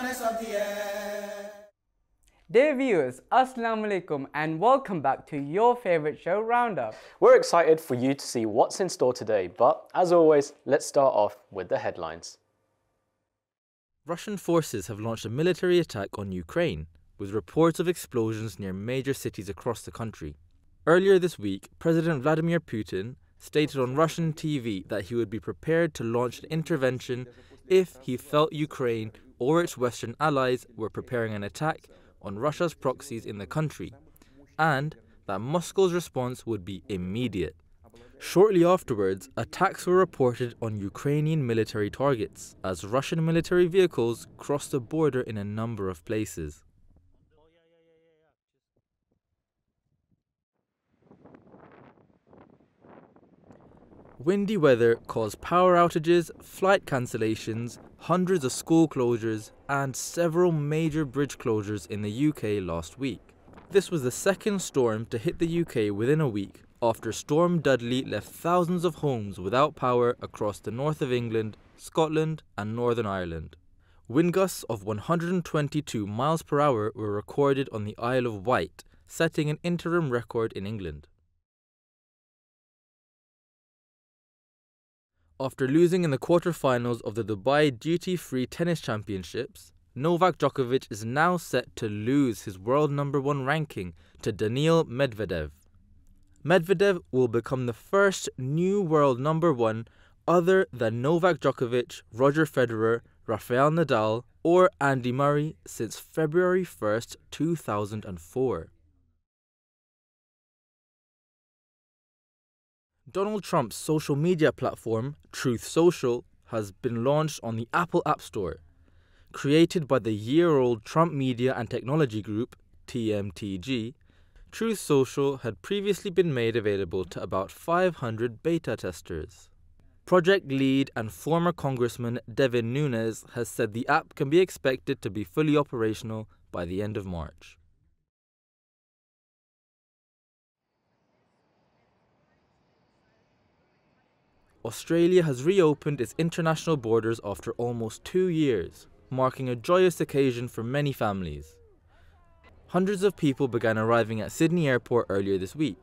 cleanliness of the air. Dear viewers, Assalamu alaikum and welcome back to your favourite show, Roundup. We're excited for you to see what's in store today, but as always, let's start off with the headlines. Russian forces have launched a military attack on Ukraine, with reports of explosions near major cities across the country. Earlier this week, President Vladimir Putin stated on Russian TV that he would be prepared to launch an intervention if he felt Ukraine or its Western allies were preparing an attack on Russia's proxies in the country, and that Moscow's response would be immediate. Shortly afterwards, attacks were reported on Ukrainian military targets as Russian military vehicles crossed the border in a number of places. Windy weather caused power outages, flight cancellations, hundreds of school closures, and several major bridge closures in the UK last week. This was the second storm to hit the UK within a week after Storm Dudley left thousands of homes without power across the north of England, Scotland, and Northern Ireland. Wind gusts of 122 miles per hour were recorded on the Isle of Wight, setting an interim record in England. After losing in the quarter-finals of the Dubai Duty-Free Tennis Championships, Novak Djokovic is now set to lose his world #1 ranking to Daniil Medvedev. Medvedev will become the first new world #1 other than Novak Djokovic, Roger Federer, Rafael Nadal, or Andy Murray since February 1st, 2004. Donald Trump's social media platform, Truth Social, has been launched on the Apple App Store. Created by the year-old Trump Media and Technology Group, TMTG, Truth Social had previously been made available to about 500 beta testers. Project lead and former Congressman Devin Nunes has said the app can be expected to be fully operational by the end of March. Australia has reopened its international borders after almost 2 years, marking a joyous occasion for many families. Hundreds of people began arriving at Sydney Airport earlier this week.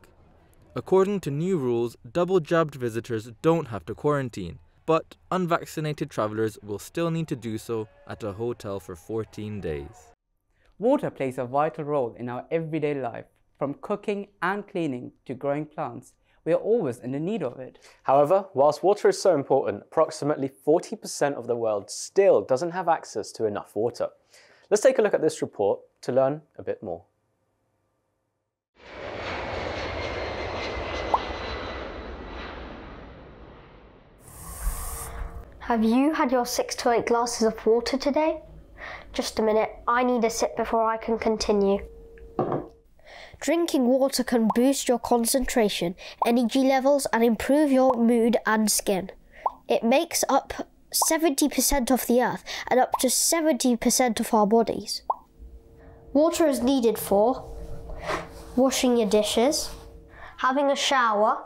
According to new rules, double-jabbed visitors don't have to quarantine, but unvaccinated travellers will still need to do so at a hotel for 14 days. Water plays a vital role in our everyday life, from cooking and cleaning to growing plants. We are always in the need of it. However, whilst water is so important, approximately 40% of the world still doesn't have access to enough water. Let's take a look at this report to learn a bit more. Have you had your 6 to 8 glasses of water today? Just a minute, I need a sip before I can continue. Drinking water can boost your concentration, energy levels, and improve your mood and skin. It makes up 70% of the earth and up to 70% of our bodies. Water is needed for washing your dishes, having a shower,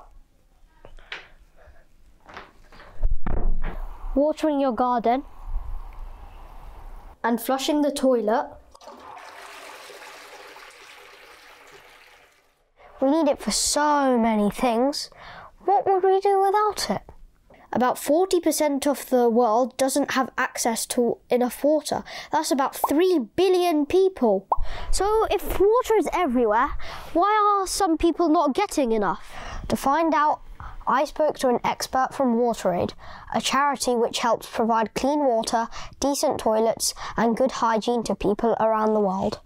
watering your garden, and flushing the toilet. We need it for so many things. What would we do without it? About 40% of the world doesn't have access to enough water. That's about 3 billion people. So if water is everywhere, why are some people not getting enough? To find out, I spoke to an expert from WaterAid, a charity which helps provide clean water, decent toilets, and good hygiene to people around the world.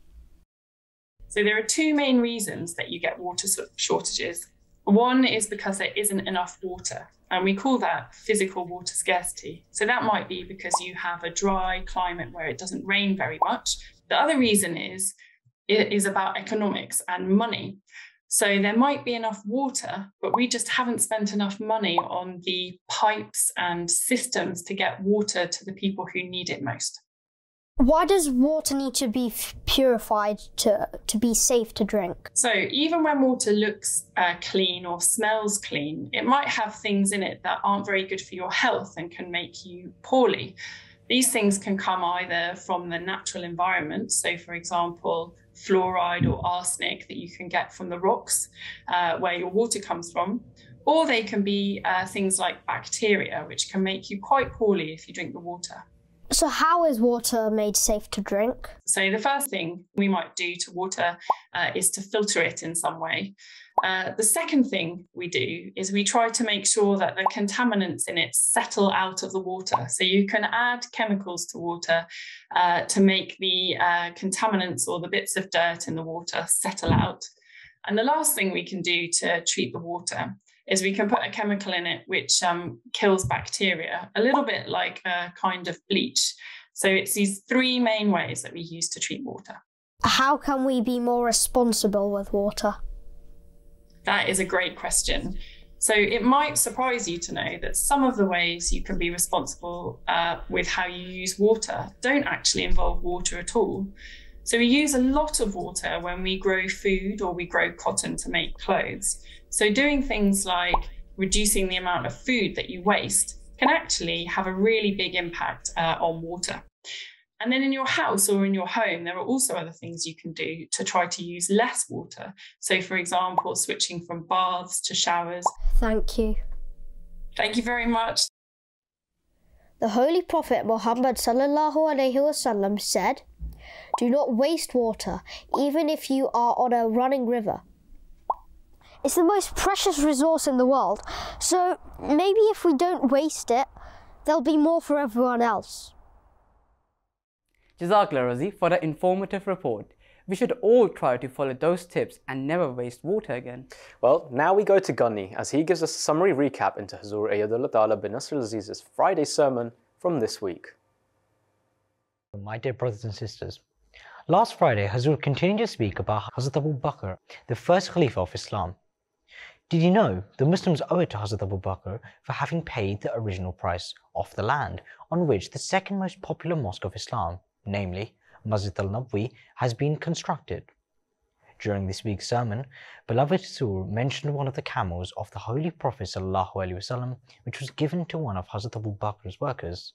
So there are two main reasons that you get water shortages. One is because there isn't enough water, and we call that physical water scarcity. So that might be because you have a dry climate where it doesn't rain very much. The other reason is about economics and money. So there might be enough water, but we just haven't spent enough money on the pipes and systems to get water to the people who need it most. Why does water need to be purified to be safe to drink? So even when water looks clean or smells clean, it might have things in it that aren't very good for your health and can make you poorly. These things can come either from the natural environment, so for example, fluoride or arsenic that you can get from the rocks where your water comes from, or they can be things like bacteria, which can make you quite poorly if you drink the water. So how is water made safe to drink? So the first thing we might do to water is to filter it in some way. The second thing we do is we try to make sure that the contaminants in it settle out of the water. So you can add chemicals to water to make the contaminants or the bits of dirt in the water settle out. And the last thing we can do to treat the water is we can put a chemical in it which kills bacteria, a little bit like a kind of bleach. So it's these three main ways that we use to treat water. How can we be more responsible with water? That is a great question. So it might surprise you to know that some of the ways you can be responsible with how you use water don't actually involve water at all. So we use a lot of water when we grow food or we grow cotton to make clothes. So doing things like reducing the amount of food that you waste can actually have a really big impact on water. And then in your house or in your home, there are also other things you can do to try to use less water. So for example, switching from baths to showers. Thank you. Thank you very much. The Holy Prophet Muhammad sallallahu alaihi wasallam said, "Do not waste water, even if you are on a running river." It's the most precious resource in the world, so maybe if we don't waste it, there'll be more for everyone else. Jazakallah Razi for the informative report. We should all try to follow those tips and never waste water again. Well, now we go to Gunni as he gives us a summary recap into Hazur Ayyadullah Ta'ala bin Nasir al-Aziz's Friday sermon from this week. My dear brothers and sisters, last Friday Hazur continued to speak about Hazrat Abu Bakr, the first Khalifa of Islam. Did you know the Muslims owe it to Hazrat Abu Bakr for having paid the original price of the land on which the second most popular mosque of Islam, namely Masjid al-Nabawi, has been constructed? During this week's sermon, beloved Hazur mentioned one of the camels of the Holy Prophet ﷺ, which was given to one of Hazrat Abu Bakr's workers.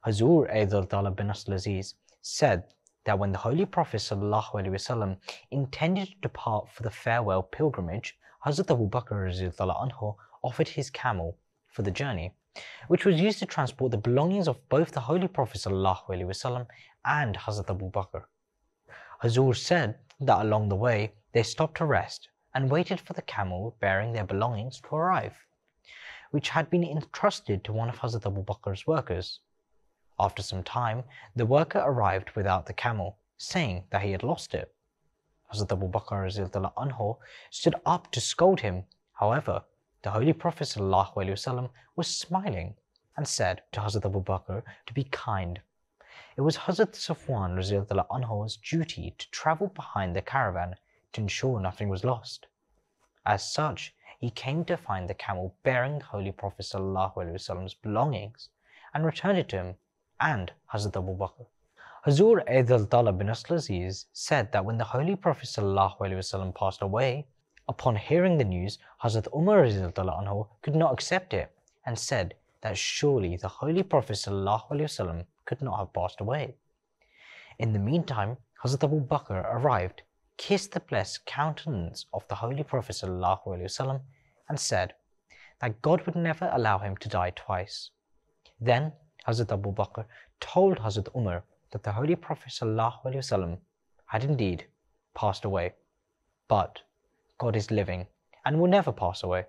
Hazur Aydul Talib bin Aziz said that when the Holy Prophet ﷺ intended to depart for the farewell pilgrimage, Hazrat Abu Bakr offered his camel for the journey, which was used to transport the belongings of both the Holy Prophet ﷺ and Hazrat Abu Bakr. Hazur said that along the way they stopped to rest and waited for the camel bearing their belongings to arrive, which had been entrusted to one of Hazrat Abu Bakr's workers. After some time, the worker arrived without the camel, saying that he had lost it. Hazrat Abu Bakr stood up to scold him. However, the Holy Prophet ﷺ was smiling and said to Hazrat Abu Bakr to be kind. It was Hazrat Safwan's duty to travel behind the caravan to ensure nothing was lost. As such, he came to find the camel bearing the Holy Prophet ﷺ's belongings and returned it to him and Hazrat Abu Bakr. Hazur Aydul Talib bin Aziz said that when the Holy Prophet ﷺ passed away, upon hearing the news, Hazrat Umar could not accept it and said that surely the Holy Prophet ﷺ could not have passed away. In the meantime, Hazrat Abu Bakr arrived, kissed the blessed countenance of the Holy Prophet ﷺ and said that God would never allow him to die twice. Then Hazrat Abu Bakr told Hazrat Umar that the Holy Prophet ﷺ had indeed passed away, but God is living and will never pass away.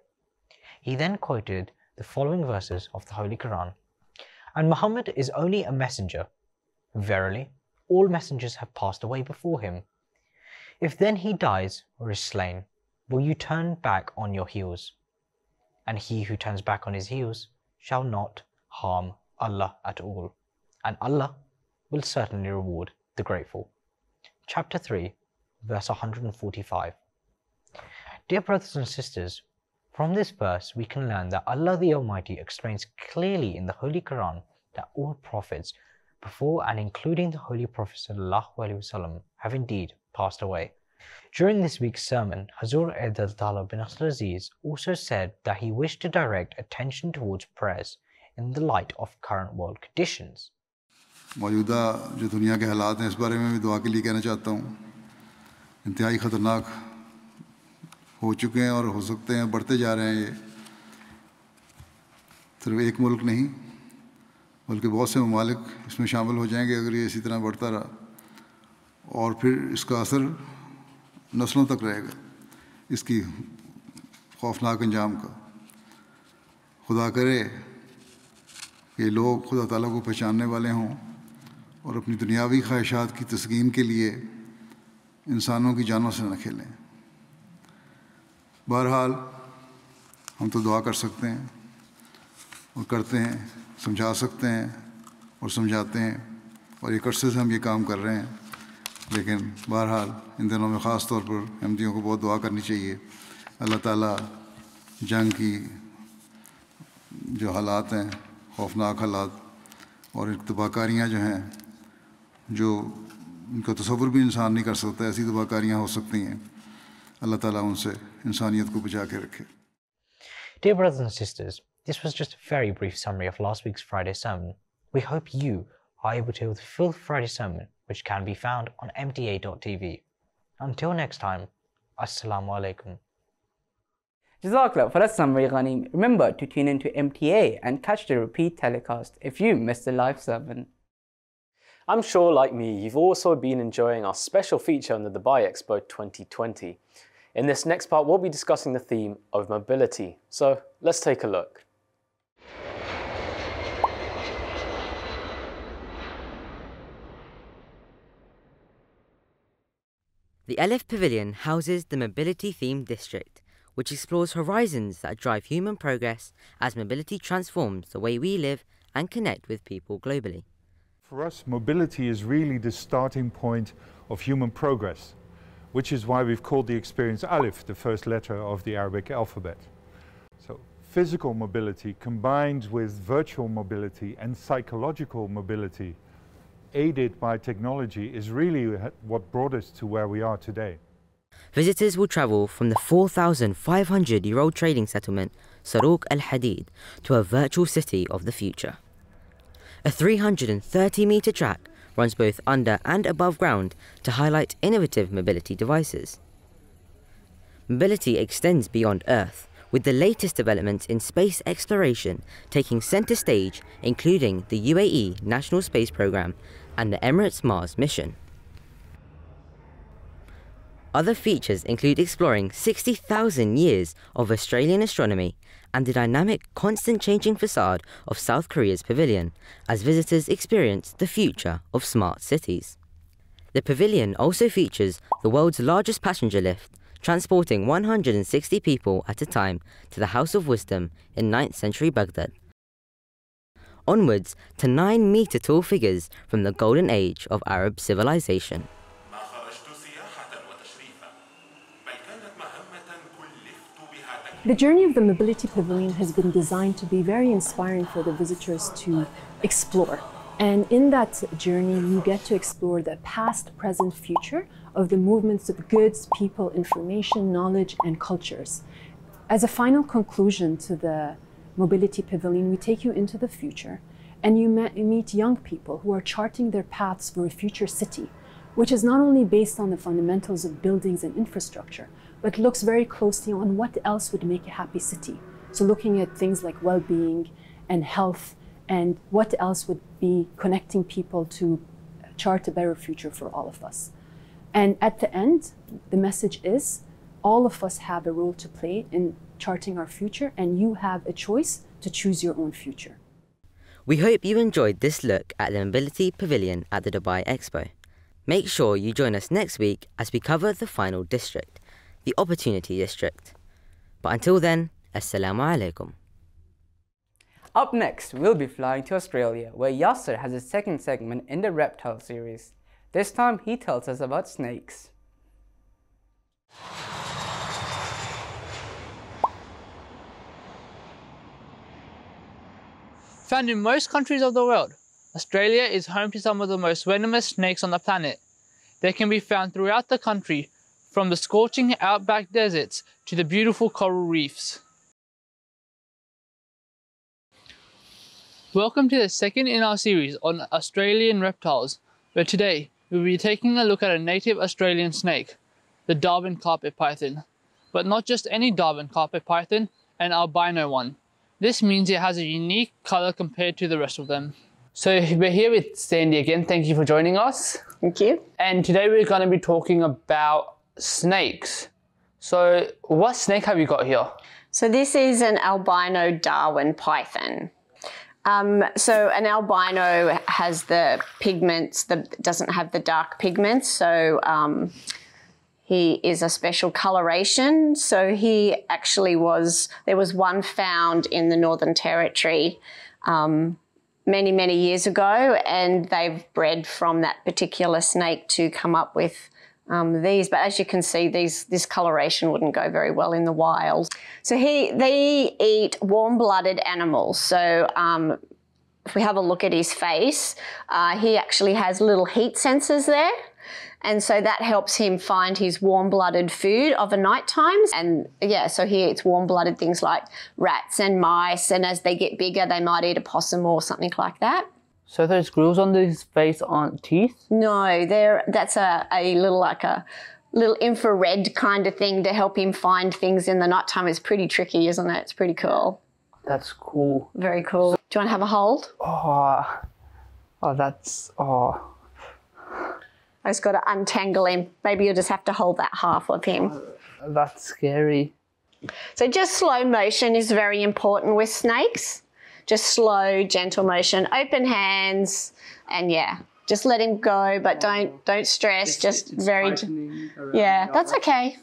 He then quoted the following verses of the Holy Quran. And Muhammad is only a messenger. Verily, all messengers have passed away before him. If then he dies or is slain, will you turn back on your heels? And he who turns back on his heels shall not harm Allah at all, and Allah will certainly reward the grateful. Chapter 3, verse 145. Dear brothers and sisters, from this verse we can learn that Allah the Almighty explains clearly in the Holy Quran that all prophets, before and including the Holy Prophet ﷺ, have indeed passed away. During this week's sermon, Hazur Aydul Talib bin Aziz also said that he wished to direct attention towards prayers, in the light of current world conditions. मौजूदा जो दुनिया के हालात हैं इस बारे में भी दुआ के लिए कहना चाहता हूँ। इंतहाई ख़तरनाक हो चुके हैं और हो सकते हैं बढ़ते जा रहे हैं। ये सिर्फ एक मुल्क नहीं बल्कि बहुत से ममालिक इसमें शामिल हो जाएंगे अगर ये इसी तरह बढ़ता रहा, और फिर इसका असर नस्लों तक रहेगा इसकी खौफनाक अंजाम का। खुदा करे कि लोग खुदा ताला को पहचानने वाले हों और अपनी दुनियावी ख्वाहिशात की तस्कीन के लिए इंसानों की जानों से न खेलें। बहरहाल हम तो दुआ कर सकते हैं और करते हैं, समझा सकते हैं और समझाते हैं, और एक अरसे से हम ये काम कर रहे हैं। लेकिन बहरहाल इन दिनों में ख़ास तौर पर अहमदियों को बहुत दुआ करनी चाहिए। अल्लाह ताला जंग की जो हालात हैं, खौफनाक हालात और तबाहकारियाँ जो हैं, जो उनका तसव्वुर भी इंसान नहीं कर सकता, ऐसी तबाहकारियाँ हो सकती हैं। अल्लाह ताला उनसे इंसानियत को बचा के रखे। Dear brothers and sisters, this was just a very brief summary of last week's Friday sermon. We hope you are able to hear the full Friday sermon, which can be found on mta.tv. Until next time, Assalamu alaikum. Jazakallah for that summary, Ghanim. Remember to tune into MTA and catch the repeat telecast if you missed the live sermon. I'm sure, like me, you've also been enjoying our special feature on the Dubai Expo 2020. In this next part, we'll be discussing the theme of mobility. So let's take a look. The Aleph Pavilion houses the Mobility Themed District, which explores horizons that drive human progress as mobility transforms the way we live and connect with people globally. For us, mobility is really the starting point of human progress, which is why we've called the experience Aleph, the first letter of the Arabic alphabet. So physical mobility combined with virtual mobility and psychological mobility aided by technology is really what brought us to where we are today. Visitors will travel from the 4,500-year-old trading settlement Saruq al-Hadid to a virtual city of the future. A 330-metre track runs both under and above ground to highlight innovative mobility devices. Mobility extends beyond Earth, with the latest developments in space exploration taking centre stage, including the UAE National Space Programme and the Emirates Mars mission. Other features include exploring 60,000 years of Australian astronomy and the dynamic, constant changing facade of South Korea's pavilion as visitors experience the future of smart cities. The pavilion also features the world's largest passenger lift, transporting 160 people at a time to the House of Wisdom in 9th century Baghdad. Onwards to 9-metre tall figures from the golden age of Arab civilization. The journey of the Mobility Pavilion has been designed to be very inspiring for the visitors to explore. And in that journey, you get to explore the past, present, future of the movements of goods, people, information, knowledge, and cultures. As a final conclusion to the Mobility Pavilion, we take you into the future, and you meet young people who are charting their paths for a future city, which is not only based on the fundamentals of buildings and infrastructure, but looks very closely on what else would make a happy city. So looking at things like well-being and health, and what else would be connecting people to chart a better future for all of us. And at the end, the message is, all of us have a role to play in charting our future, and you have a choice to choose your own future. We hope you enjoyed this look at the Mobility Pavilion at the Dubai Expo. Make sure you join us next week as we cover the final district, the Opportunity District. But until then, Assalamu alaikum. Up next, we'll be flying to Australia, where Yasser has his second segment in the reptile series. This time, he tells us about snakes. Found in most countries of the world, Australia is home to some of the most venomous snakes on the planet. They can be found throughout the country, from the scorching outback deserts to the beautiful coral reefs. Welcome to the second in our series on Australian reptiles, where today we'll be taking a look at a native Australian snake, the Darwin carpet python. But not just any Darwin carpet python, an albino one. This means it has a unique colour compared to the rest of them. So we're here with Sandy again. Thank you for joining us. Thank you. And today we're going to be talking about snakes. So what snake have you got here? So this is an albino Darwin python. So an albino has the pigments, doesn't have the dark pigments, so he is a special coloration. So he actually there was one found in the Northern Territory many, many years ago, and they've bred from that particular snake to come up with these. But as you can see, this coloration wouldn't go very well in the wild. So they eat warm-blooded animals. So if we have a look at his face, he actually has little heat sensors there. And so that helps him find his warm-blooded food of a night times. And yeah, so he eats warm-blooded things like rats and mice. And as they get bigger, they might eat a possum or something like that. So those grills on his face aren't teeth? No, that's a little infrared kind of thing to help him find things in the nighttime. It's pretty tricky, isn't it? It's pretty cool. That's cool. Very cool. Do you want to have a hold? I just got to untangle him. Maybe you'll just have to hold that half of him. That's scary. So just slow motion is very important with snakes. Just slow, gentle motion, open hands, and yeah, just let him go, but don't stress. Just very, yeah, that's okay.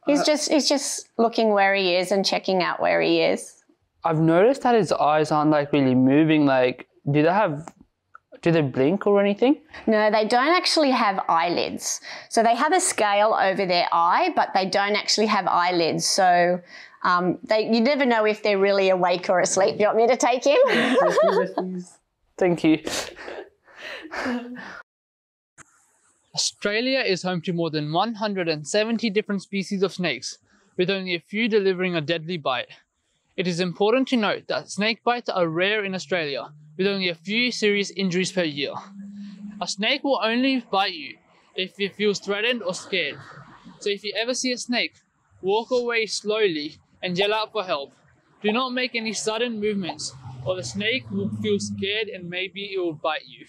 He's just looking where he is and checking out where he is. I've noticed that his eyes aren't like really moving. Like, do they blink or anything? No, they don't actually have eyelids. So they have a scale over their eye, but they don't actually have eyelids. So you never know if they're really awake or asleep. Do you want me to take him? Yes, thank you. Australia is home to more than 170 different species of snakes, with only a few delivering a deadly bite. It is important to note that snake bites are rare in Australia, with only a few serious injuries per year. A snake will only bite you if it feels threatened or scared. So if you ever see a snake, walk away slowly and yell out for help. Do not make any sudden movements, or the snake will feel scared and maybe it will bite you.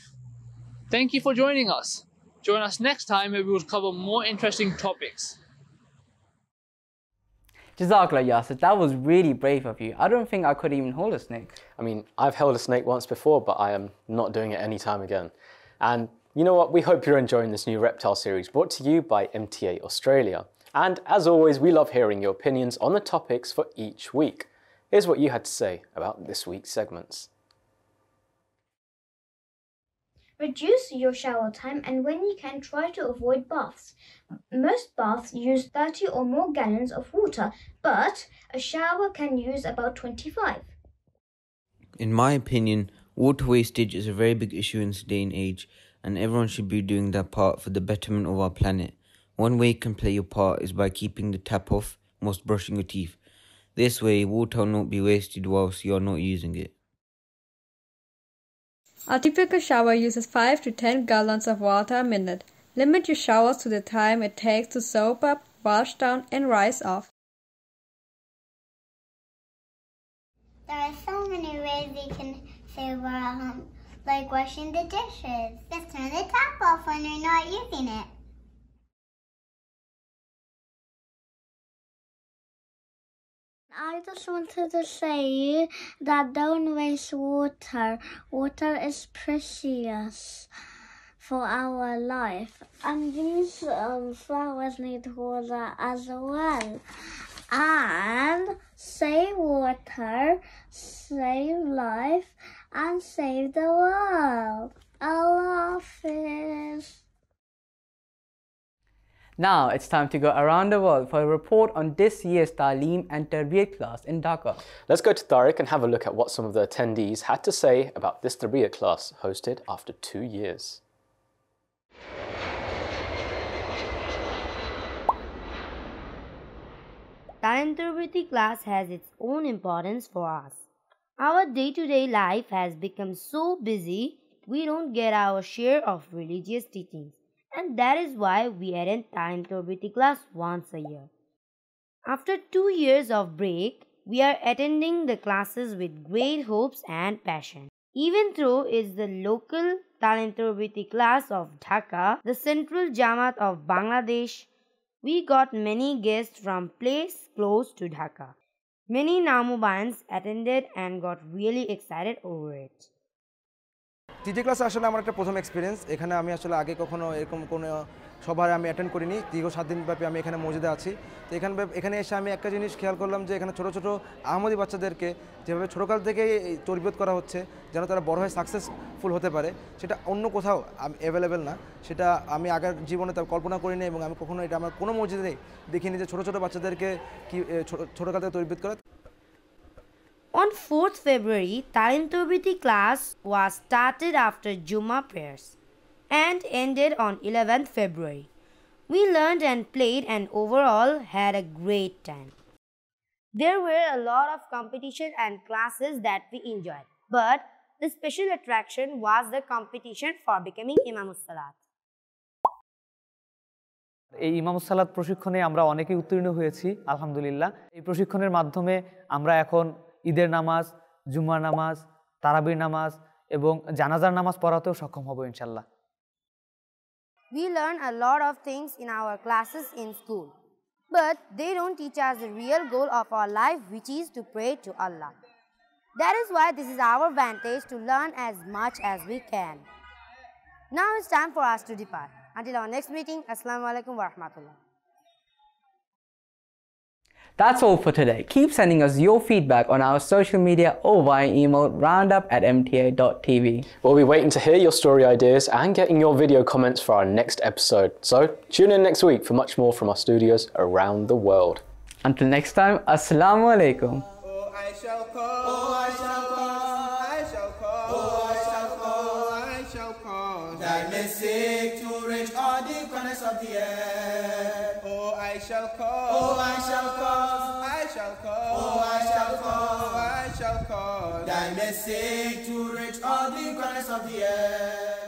Thank you for joining us. Join us next time where we will cover more interesting topics. Jazakallah, Yasir, that was really brave of you. I don't think I could even hold a snake. I mean, I've held a snake once before, but I am not doing it anytime again. And you know what? We hope you're enjoying this new reptile series brought to you by MTA Australia. And as always, we love hearing your opinions on the topics for each week. Here's what you had to say about this week's segments. Reduce your shower time, and when you can, try to avoid baths. Most baths use 30 or more gallons of water, but a shower can use about 25. In my opinion, water wastage is a very big issue in this day and age, and everyone should be doing their part for the betterment of our planet. One way you can play your part is by keeping the tap off whilst brushing your teeth. This way, water will not be wasted whilst you are not using it. A typical shower uses 5 to 10 gallons of water a minute. Limit your showers to the time it takes to soap up, wash down and rinse off. There are so many ways you can save our home, like washing the dishes. Just turn the tap off when you're not using it. I just wanted to say that don't waste water. Water is precious for our life. And these flowers need water as well. And save water, save life, and save the world. Allah Hafiz. Now it's time to go around the world for a report on this year's Talim and Tarbiyyat class in Dhaka. Let's go to Tariq and have a look at what some of the attendees had to say about this Tarbiyyat class hosted after 2 years. Talim Tarbiyyat class has its own importance for us. Our day-to-day life has become so busy, we don't get our share of religious teachings, and that is why we attend Talim Tarbiyyat Class once a year. After 2 years of break, we are attending the classes with great hopes and passion. Even though it's the local Talim Tarbiyyat Class of Dhaka, the central Jamaat of Bangladesh, we got many guests from places close to Dhaka. Many Namubayans attended and got really excited over it. টিজি class আসলে আমার একটা প্রথম experience. এখানে আমি আসলে আগে কখনো এরকম কোনো সভায় আমি অ্যাটেন্ড করিনি। দীর্ঘ 7 দিন ব্যাপী আমি এখানে মসজিদে আছি। তো এখানে এসে আমি একটা জিনিস খেয়াল করলাম যে এখানে ছোট ছোট আহমদি বাচ্চাদেরকে যেভাবে ছোটকাল থেকেই তরবিয়ত করা হচ্ছে যেন তারা বড় হয়ে সাকসেসফুল হতে পারে, সেটা অন্য কোথাও অ্যাভেলেবেল না। সেটা আমি আগের জীবনে তার কল্পনা করিনি এবং আমি কখনো এটা আমার কোনো মসজিদে দেখিনি যে ছোট ছোট বাচ্চাদেরকে কি ছোটকাল থেকে তরবিয়ত করা। On 4th February, Talim Tarbiyyat Class was started after Jummah prayers and ended on 11th February. We learned and played and overall had a great time. There were a lot of competition and classes that we enjoyed, but the special attraction was the competition for becoming Imamus Salat. এই ইমামুস সালাত প্রশিক্ষণে আমরা অনেকেই উত্তীর্ণ হয়েছি আলহামদুলিল্লাহ। এই প্রশিক্ষণের মাধ্যমে আমরা এখন ঈদের নামাজ, জুমার নামাজ, তারাবির নামাজ এবং জানাজার নামাজ পড়াতেও সক্ষম হব ইনশাআল্লাহ। We learn a lot of things in our classes in school, but they don't teach us the real goal of our life, which is to pray to Allah. That is why this is our vantage to learn as much as we can. Now it's time for us to depart. Until our next meeting, Assalamu alaikum wa rahmatullah. That's all for today. Keep sending us your feedback on our social media or via email roundup@mta.tv. We'll be waiting to hear your story ideas and getting your video comments for our next episode. So tune in next week for much more from our studios around the world. Until next time, Assalamu alaikum. I shall call, oh I shall call, I shall call, oh I shall call, I shall call. Thy message to reach all the corners of the earth. Oh I shall call, oh I shall call, I shall call, oh I shall call, I shall call. Thy message to reach all the corners of the earth.